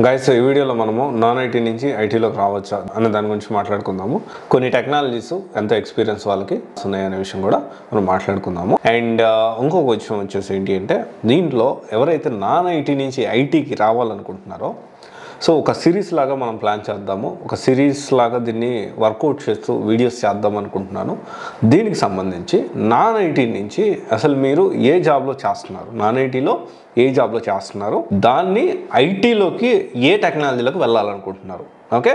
Guys ఈ వీడియోలో మనము నాన్ ఐటీ నుంచి ఐటీలోకి రావచ్చా అనే దాని గురించి మాట్లాడుకుందాము. కొన్ని టెక్నాలజీస్ ఎంత ఎక్స్పీరియన్స్ వాళ్ళకి ఉన్నాయనే విషయం కూడా మనం మాట్లాడుకుందాము. అండ్ ఇంకొక విషయం వచ్చేసి ఏంటి అంటే, దీంట్లో ఎవరైతే నాన్ ఐటీ నుంచి ఐటీకి రావాలనుకుంటున్నారో సో ఒక సిరీస్ లాగా మనం ప్లాన్ చేద్దాము. ఒక సిరీస్ లాగా దీన్ని వర్కౌట్ చేస్తూ వీడియోస్ చేద్దాం అనుకుంటున్నాను. దీనికి సంబంధించి నాన్ ఐటీ నుంచి అసలు మీరు ఏ జాబ్లో చేస్తున్నారు, నాన్ ఐటీలో ఏ జాబ్లో చేస్తున్నారు, దాన్ని ఐటీలోకి ఏ టెక్నాలజీలోకి వెళ్ళాలనుకుంటున్నారు. ఓకే,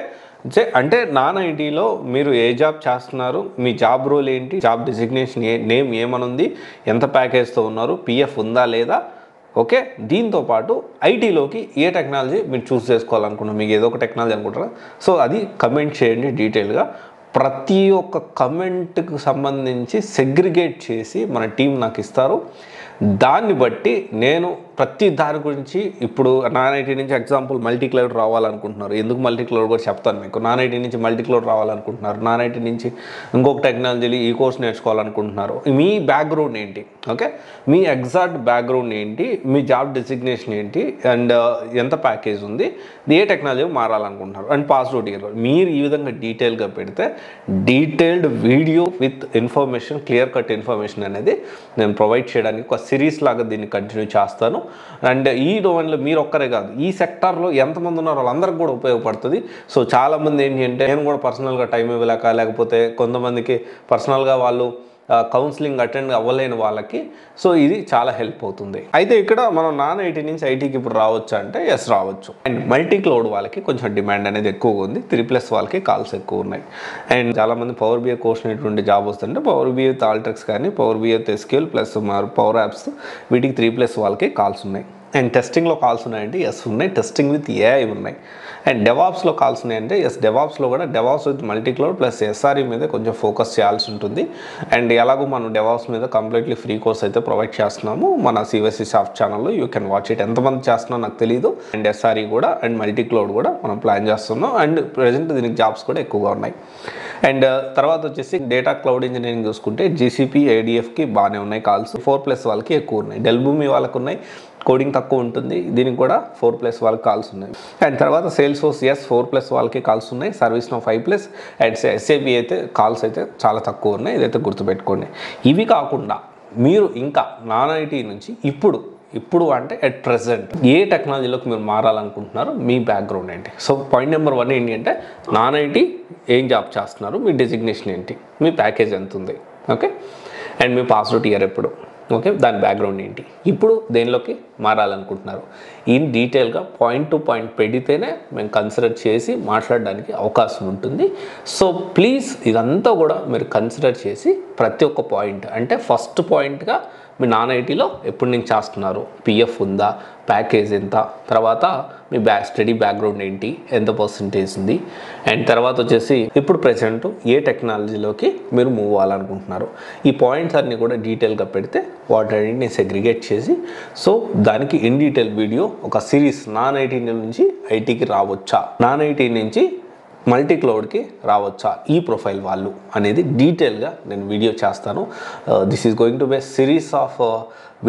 అంటే నాన్ ఐటీలో మీరు ఏ జాబ్ చేస్తున్నారు, మీ జాబ్ రోల్ ఏంటి, జాబ్ డిజిగ్నేషన్ నేమ్ ఏమనుంది, ఎంత ప్యాకేజ్తో ఉన్నారు, పిఎఫ్ ఉందా లేదా. ఓకే, దీంతో పాటు ఐటీలోకి ఏ టెక్నాలజీ మీరు చూస్ చేసుకోవాలనుకున్నారు, మీకు ఏదో ఒక టెక్నాలజీ అనుకుంటారా. సో అది కమెంట్ చేయండి డీటెయిల్గా. ప్రతి ఒక్క కమెంట్కి సంబంధించి సెగ్రిగేట్ చేసి మన టీం నాకు ఇస్తారు. దాన్ని బట్టి నేను ప్రతి దాని గురించి ఇప్పుడు నాన్ ఐటీ నుంచి ఎగ్జాంపుల్ మల్టీ క్లౌడ్ రావాలనుకుంటున్నారు. ఎందుకు మల్టీ క్లౌడ్ కూడా చెప్తాను మీకు. నాన్ ఐటీ నుంచి మల్టీ క్లౌడ్ రావాలనుకుంటున్నారు, నాన్ ఐటీ నుంచి ఇంకొక టెక్నాలజీలు ఈ కోర్స్ నేర్చుకోవాలనుకుంటున్నారు. మీ బ్యాక్గ్రౌండ్ ఏంటి, ఓకే, మీ ఎగ్జాక్ట్ బ్యాక్గ్రౌండ్ ఏంటి, మీ జాబ్ డెసిగ్నేషన్ ఏంటి, అండ్ ఎంత ప్యాకేజ్ ఉంది, ఏ టెక్నాలజీ మారాలనుకుంటున్నారు, అండ్ పాస్ అవుట్ ఇయర్. మీరు ఈ విధంగా డీటెయిల్గా పెడితే detailed video with information, clear cut information అనేది నేను ప్రొవైడ్ చేయడానికి ఒక సిరీస్ లాగా దీన్ని కంటిన్యూ చేస్తాను. అండ్ ఈ డొమైన్లో మీరు ఒక్కరే కాదు, ఈ సెక్టార్లో ఎంతమంది ఉన్నారో వాళ్ళందరికీ కూడా ఉపయోగపడుతుంది. సో చాలామంది ఏంటి అంటే, నేను కూడా పర్సనల్గా టైం ఇవ్వలేక, లేకపోతే కొంతమందికి పర్సనల్గా వాళ్ళు కౌన్సిలింగ్ అటెండ్ అవ్వలేని వాళ్ళకి సో ఇది చాలా హెల్ప్ అవుతుంది. అయితే ఇక్కడ మనం నాన్ ఐటీ నుంచి ఐటీకి ఇప్పుడు రావచ్చా అంటే ఎస్ రావచ్చు. అండ్ మల్టీ క్లౌడ్ వాళ్ళకి కొంచెం డిమాండ్ అనేది ఎక్కువగా ఉంది. 3+ వాళ్ళకి కాల్స్ ఎక్కువ ఉన్నాయి. అండ్ చాలామంది పవర్ బిఐ కోర్స్ అనేటువంటి జాబ్ వస్తుంటే పవర్ బిఐ విత్ ఆల్ట్రిక్స్ కానీ power BI with SQL plus power apps వీటికి 3+ వాళ్ళకి కాల్స్ ఉన్నాయి. అండ్ టెస్టింగ్లో కాల్స్ ఉన్నాయంటే ఎస్ ఉన్నాయి. టెస్టింగ్ విత్ ఏఐ ఉన్నాయి. అండ్ డెవాప్స్లో కాల్స్ ఉన్నాయంటే ఎస్ డెవాప్స్లో కూడా DevOps with multi cloud plus SRE మీద కొంచెం ఫోకస్ చేయాల్సి ఉంటుంది. అండ్ ఎలాగో మనం డెవాప్స్ మీద కంప్లీట్లీ ఫ్రీ కోర్స్ అయితే ప్రొవైడ్ చేస్తున్నాము మన సివైసీ సాఫ్ట్ ఛానల్లో. You can watch it. ఎంతమంది చేస్తున్నారో నాకు తెలియదు. అండ్ ఎస్ఆర్ఈ కూడా అండ్ మల్టీ క్లౌడ్ కూడా మనం ప్లాన్ చేస్తున్నాం. అండ్ ప్రజెంట్ దీనికి జాబ్స్ కూడా ఎక్కువగా ఉన్నాయి. అండ్ తర్వాత వచ్చేసి డేటా క్లౌడ్ ఇంజనీరింగ్ చూసుకుంటే జీసీపీ ఏడిఎఫ్కి బాగానే ఉన్నాయి కాల్స్. 4+ వాళ్ళకి ఎక్కువ ఉన్నాయి. డెల్ భూమి వాళ్ళకు ఉన్నాయి, కోడింగ్ తక్కువ ఉంటుంది. దీనికి కూడా 4+ వాళ్ళకి కాల్స్ ఉన్నాయి. అండ్ తర్వాత సేల్స్ ఫోర్స్ 4+ వాళ్ళకి కాల్స్ ఉన్నాయి. ServiceNow 5+. అండ్ ఎస్ఏపి అయితే కాల్స్ అయితే చాలా తక్కువ ఉన్నాయి. ఇదైతే గుర్తుపెట్టుకోండి. ఇవి కాకుండా మీరు ఇంకా నాన్ ఐటీ నుంచి ఇప్పుడు అంటే అట్ ప్రెజెంట్ ఏ టెక్నాలజీలోకి మీరు మారాలనుకుంటున్నారు, మీ బ్యాక్గ్రౌండ్ ఏంటి. సో పాయింట్ నెంబర్ 1 ఏంటి అంటే, నాన్ ఐటీ ఏం జాబ్ చేస్తున్నారు, మీ డెసిగ్నేషన్ ఏంటి, మీ ప్యాకేజ్ ఎంత ఉంది, okay, and me pass out year ఎప్పుడు, ఓకే, దాని బ్యాక్గ్రౌండ్ ఏంటి, ఇప్పుడు దేనిలోకి మారాలనుకుంటున్నారు. ఇన్ డీటెయిల్గా పాయింట్ టు పాయింట్ పెడితేనే మేము కన్సిడర్ చేసి మాట్లాడడానికి అవకాశం ఉంటుంది. సో ప్లీజ్ ఇదంతా కూడా మీరు కన్సిడర్ చేసి ప్రతి ఒక్క పాయింట్ అంటే ఫస్ట్ పాయింట్గా మీ నాన్ ఐటీలో ఎప్పటి నుంచి చేస్తున్నారు, పిఎఫ్ ఉందా, ప్యాకేజ్ ఎంత, తర్వాత మీ స్టడీ బ్యాక్గ్రౌండ్ ఏంటి, ఎంత పర్సంటేజ్ ఉంది, అండ్ తర్వాత వచ్చేసి ఇప్పుడు ప్రెజెంట్ ఏ టెక్నాలజీలోకి మీరు మూవ్ అవ్వాలనుకుంటున్నారు. ఈ పాయింట్స్ అన్నీ కూడా డీటెయిల్గా పెడితే వాటిని సెగ్రిగేట్ చేసి సో దానికి ఇన్ డీటెయిల్ వీడియో ఒక సిరీస్ నాన్ ఐటీ నుంచి ఐటీకి రావచ్చా, నాన్ ఐటీ నుంచి మల్టీ క్లౌడ్కి రావచ్చా ఈ ప్రొఫైల్ వాళ్ళు అనేది డీటెయిల్గా నేను వీడియో చేస్తాను. This is going to be series of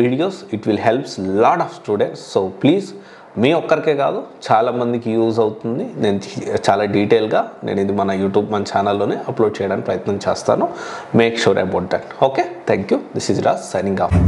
videos. It will helps lot of students. So please మీ ఒక్కరికే కాదు చాలామందికి యూజ్ అవుతుంది. నేను చాలా డీటెయిల్గా నేను ఇది మన యూట్యూబ్ మన ఛానల్లోనే అప్లోడ్ చేయడానికి ప్రయత్నం చేస్తాను. Make sure about that. Okay, thank you. This is Raj signing off.